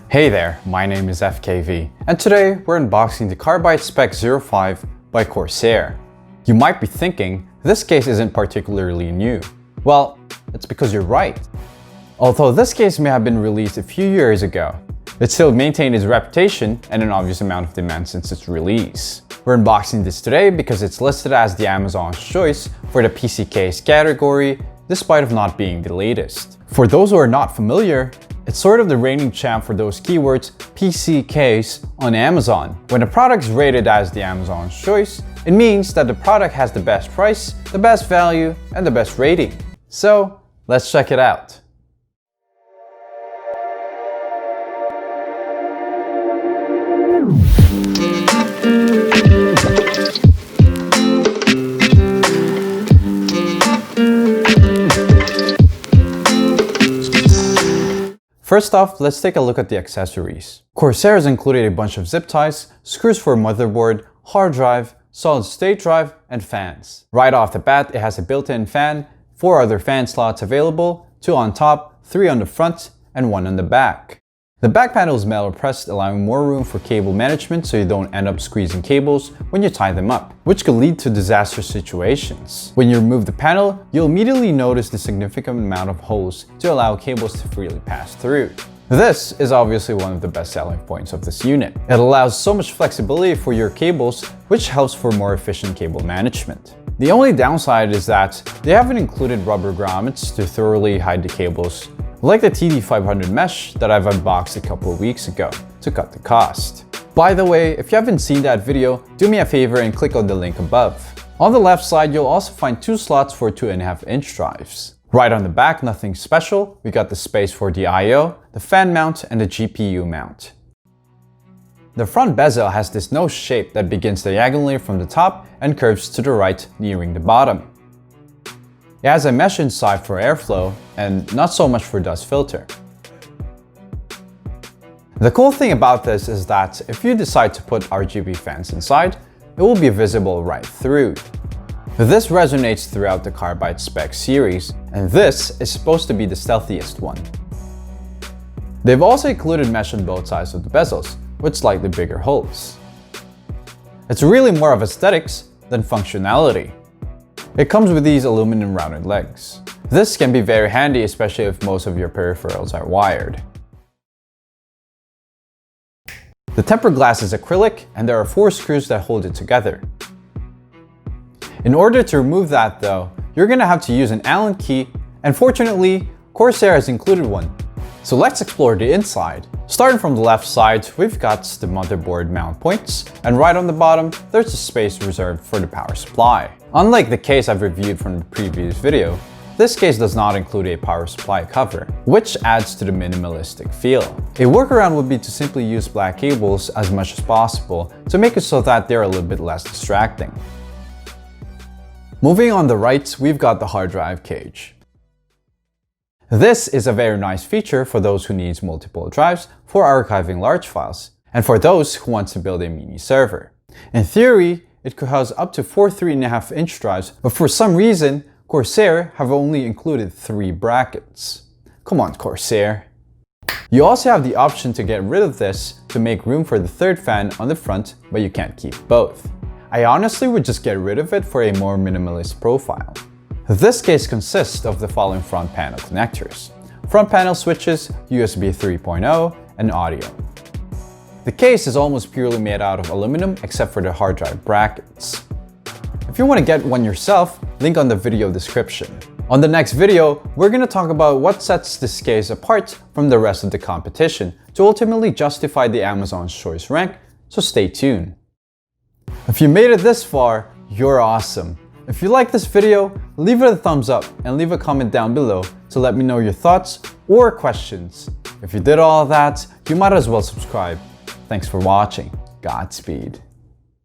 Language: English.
Hey there, my name is FKV, and today we're unboxing the Carbide Spec 05 by Corsair. You might be thinking, this case isn't particularly new. Well, it's because you're right. Although this case may have been released a few years ago, it still maintained its reputation and an obvious amount of demand since its release. We're unboxing this today because it's listed as the Amazon's choice for the PC case category, despite of not being the latest. For those who are not familiar, it's sort of the reigning champ for those keywords PC case on Amazon. When a product is rated as the Amazon's choice, it means that the product has the best price, the best value, and the best rating. So let's check it out. First off, let's take a look at the accessories. Corsair has included a bunch of zip ties, screws for a motherboard, hard drive, solid state drive, and fans. Right off the bat, it has a built-in fan, 4 other fan slots available, 2 on top, 3 on the front, and 1 on the back. The back panel is metal pressed, allowing more room for cable management so you don't end up squeezing cables when you tie them up, which could lead to disastrous situations. When you remove the panel, you'll immediately notice the significant amount of holes to allow cables to freely pass through. This is obviously one of the best selling points of this unit. It allows so much flexibility for your cables, which helps for more efficient cable management. The only downside is that they haven't included rubber grommets to thoroughly hide the cables, like the TD500 mesh that I've unboxed a couple of weeks ago to cut the cost. By the way, if you haven't seen that video, do me a favor and click on the link above. On the left side, you'll also find 2 slots for 2.5-inch drives. Right on the back, nothing special. We got the space for the I/O, the fan mount, and the GPU mount. The front bezel has this nose shape that begins diagonally from the top and curves to the right, nearing the bottom. It has a mesh inside for airflow and not so much for dust filter. The cool thing about this is that if you decide to put RGB fans inside, it will be visible right through. This resonates throughout the Carbide Spec series, and this is supposed to be the stealthiest one. They've also included mesh on both sides of the bezels, with slightly bigger holes. It's really more of aesthetics than functionality. It comes with these aluminum rounded legs. This can be very handy, especially if most of your peripherals are wired. The tempered glass is acrylic, and there are 4 screws that hold it together. In order to remove that though, you're gonna have to use an Allen key, and fortunately, Corsair has included one. So let's explore the inside. Starting from the left side, we've got the motherboard mount points, and right on the bottom, there's a space reserved for the power supply. Unlike the case I've reviewed from the previous video, this case does not include a power supply cover, which adds to the minimalistic feel. A workaround would be to simply use black cables as much as possible to make it so that they're a little bit less distracting. Moving on the right, we've got the hard drive cage. This is a very nice feature for those who need multiple drives for archiving large files, and for those who want to build a mini server. In theory, it could house up to 4 3.5-inch drives, but for some reason, Corsair have only included 3 brackets. Come on, Corsair. You also have the option to get rid of this to make room for the 3rd fan on the front, but you can't keep both. I honestly would just get rid of it for a more minimalist profile. This case consists of the following front panel connectors: front panel switches, USB 3.0, and audio. The case is almost purely made out of aluminum except for the hard drive brackets. If you want to get one yourself, link on the video description. On the next video, we're going to talk about what sets this case apart from the rest of the competition to ultimately justify the Amazon's choice rank, so stay tuned. If you made it this far, you're awesome. If you like this video, leave it a thumbs up and leave a comment down below to let me know your thoughts or questions. If you did all of that, you might as well subscribe. Thanks for watching. Godspeed.